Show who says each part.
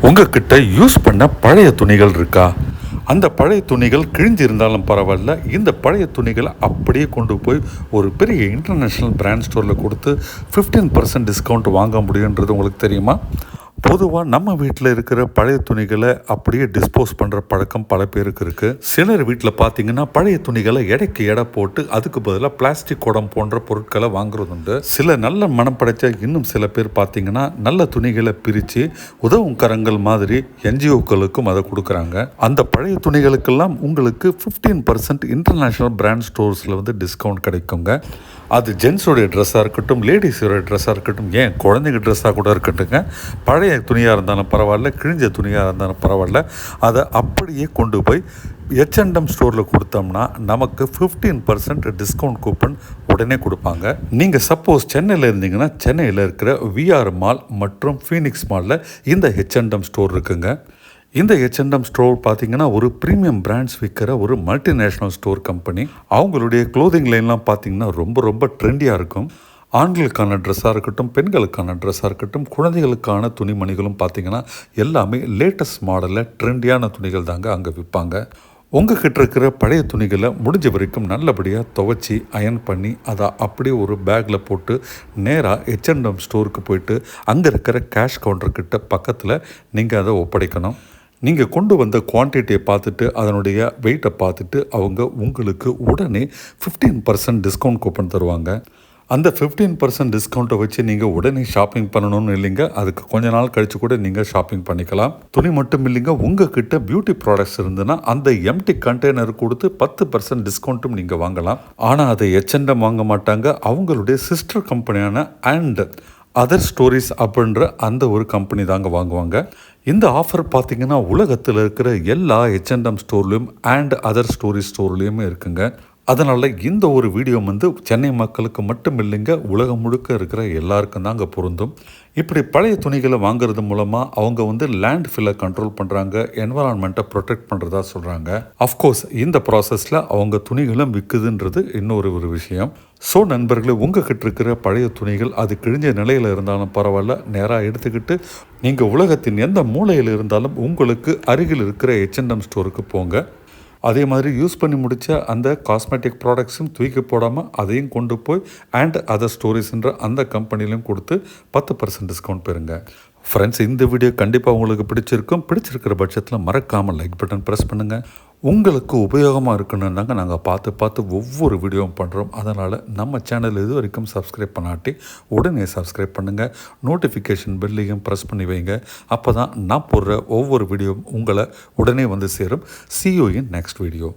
Speaker 1: உங்ககிட்ட யூஸ் பண்ண பழைய துணிகள் இருக்கா? அந்த பழைய துணிகள் கிழிஞ்சு இருந்தாலும் பரவாயில்ல, இந்த பழைய துணிகளை அப்படியே கொண்டு போய் ஒரு பெரிய இன்டர்நேஷ்னல் பிராண்ட் ஸ்டோரில் கொடுத்து 15% டிஸ்கவுண்ட் வாங்க முடியுன்றது உங்களுக்கு தெரியுமா? பொதுவாக நம்ம வீட்டில் இருக்கிற பழைய துணிகளை அப்படியே டிஸ்போஸ் பண்ணுற பழக்கம் பல பேருக்கு இருக்குது. சிலர் வீட்டில் பார்த்தீங்கன்னா பழைய துணிகளை எடைக்கு எடை போட்டு அதுக்கு பதிலாக பிளாஸ்டிக் குடம் போன்ற பொருட்களை வாங்குறது உண்டு. சில நல்ல மனம் படைத்த இன்னும் சில பேர் பார்த்தீங்கன்னா நல்ல துணிகளை பிரித்து உதவும் கரங்கள் மாதிரி என்ஜிஓக்களுக்கும் அதை கொடுக்குறாங்க. அந்த பழைய துணிகளுக்கெல்லாம் உங்களுக்கு 15% இன்டர்நேஷ்னல் பிராண்ட் ஸ்டோர்ஸில் டிஸ்கவுண்ட் கிடைக்குங்க. அது ஜென்ஸோடைய ட்ரெஸ்ஸாக இருக்கட்டும், லேடிஸோடைய ட்ரெஸ்ஸாக இருக்கட்டும், ஏன் குழந்தைங்க ட்ரெஸ்ஸாக கூட இருக்கட்டுங்க. பழைய துணியாக இருந்தாலும் பரவாயில்ல, கிழிஞ்ச துணியாக இருந்தாலும் பரவாயில்ல, அதை அப்படியே கொண்டு போய் H&M ஸ்டோரில் கொடுத்தோம்னா நமக்கு 15% டிஸ்கவுண்ட் கூப்பன் உடனே கொடுப்பாங்க. நீங்கள் சப்போஸ் சென்னையில் இருந்தீங்கன்னா சென்னையில் இருக்கிற விஆர் மால் மற்றும் ஃபீனிக்ஸ் மாலில் இந்த H&M ஸ்டோர் இருக்குங்க. இந்த H&M ஸ்டோர் பார்த்தீங்கன்னா ஒரு ப்ரீமியம் பிராண்ட்ஸ் விற்கிற ஒரு மல்டிநேஷ்னல் ஸ்டோர் கம்பெனி. அவங்களுடைய க்ளோதிங் லைன்லாம் பார்த்தீங்கன்னா ரொம்ப ட்ரெண்டியாக இருக்கும். ஆண்களுக்கான ட்ரெஸ்ஸாக இருக்கட்டும், பெண்களுக்கான ட்ரெஸ்ஸாக இருக்கட்டும், குழந்தைகளுக்கான துணிமணிகளும் பார்த்தீங்கன்னா எல்லாமே லேட்டஸ்ட் மாடலில் ட்ரெண்டியான துணிகள் தாங்க அங்கே விற்பாங்க. உங்ககிட்ட இருக்கிற பழைய துணிகளை முடிஞ்ச வரைக்கும் நல்லபடியாக துவைச்சி அயன் பண்ணி அதை அப்படியே ஒரு பேக்கில் போட்டு நேராக H&M ஸ்டோருக்கு போயிட்டு அங்கே இருக்கிற கேஷ் கவுண்டர்கிட்ட பக்கத்தில் நீங்கள் அதை ஒப்படைக்கணும். நீங்கள் கொண்டு வந்த குவான்டிட்டியை பார்த்துட்டு அதனுடைய வெயிட்டை பார்த்துட்டு அவங்க உங்களுக்கு உடனே 15% டிஸ்கவுண்ட் கூப்பன் தருவாங்க. அந்த 15% டிஸ்கவுண்ட்டை வச்சு நீங்கள் உடனே ஷாப்பிங் பண்ணணும்னு இல்லைங்க, அதுக்கு கொஞ்ச நாள் கழித்து கூட நீங்கள் ஷாப்பிங் பண்ணிக்கலாம். துணி மட்டும் இல்லைங்க, உங்ககிட்ட பியூட்டி ப்ராடக்ட்ஸ் இருந்துன்னா அந்த எம்டி கண்டெய்னர் கொடுத்து 10% டிஸ்கவுண்ட்டும் நீங்கள் வாங்கலாம். ஆனால் அதை H&M வாங்க மாட்டாங்க. அவங்களுடைய சிஸ்டர் கம்பெனியான அண்ட் அதர் ஸ்டோரிஸ் அப்படின்ற அந்த ஒரு கம்பெனி தாங்க வாங்குவாங்க. இந்த ஆஃபர் பார்த்தீங்கன்னா உலகத்தில் இருக்கிற எல்லா H&M ஸ்டோர்லேயும் அண்ட் அதர் ஸ்டோரி ஸ்டோர்லேயுமே இருக்குங்க. அதனால் இந்த ஒரு வீடியோ சென்னை மக்களுக்கு மட்டும் இல்லைங்க, உலகம் முழுக்க இருக்கிற எல்லாருக்கும் தாங்க பொருந்தும். இப்படி பழைய துணிகளை வாங்குறது மூலமாக அவங்க லேண்ட் ஃபில்லை கண்ட்ரோல் பண்ணுறாங்க, என்வரான்மெண்ட்டை ப்ரொடெக்ட் பண்ணுறதா சொல்கிறாங்க. அஃப்கோர்ஸ் இந்த ப்ராசஸில் அவங்க துணிகளும் விற்குதுன்றது இன்னொரு விஷயம். ஸோ நண்பர்களே, உங்ககிட்ட இருக்கிற பழைய துணிகள் அது கிழிஞ்ச நிலையில் இருந்தாலும் பரவாயில்ல, நேராக எடுத்துக்கிட்டு நீங்கள் உலகத்தின் எந்த மூலையில் இருந்தாலும் உங்களுக்கு அருகில் இருக்கிற H&M ஸ்டோருக்கு போங்க. அதே மாதிரி யூஸ் பண்ணி முடித்த அந்த காஸ்மெட்டிக் ப்ராடக்ட்ஸும் தூக்கி போடாமல் அதையும் கொண்டு போய் அண்ட் அதர் ஸ்டோரிஸ்ன்ற அந்த கம்பெனிலையும் கொடுத்து 10% டிஸ்கவுண்ட் பெறுங்க. ஃப்ரெண்ட்ஸ், இந்த வீடியோ கண்டிப்பாக உங்களுக்கு பிடிச்சிருக்கிற பட்சத்தில் மறக்காமல் லைக் பட்டன் ப்ரெஸ் பண்ணுங்கள். உங்களுக்கு உபயோகமாக இருக்கணும்னு தாங்க நாங்கள் பார்த்து ஒவ்வொரு வீடியோவும் பண்ணுறோம். அதனால் நம்ம சேனல் இது வரைக்கும் சப்ஸ்கிரைப் பண்ணாட்டி உடனே சப்ஸ்கிரைப் பண்ணுங்கள். நோட்டிஃபிகேஷன் பெல்லையும் ப்ரெஸ் பண்ணி வைங்க. அப்போ தான் நான் போடுற ஒவ்வொரு வீடியோவும் உங்களை உடனே சேரும். See you in next video.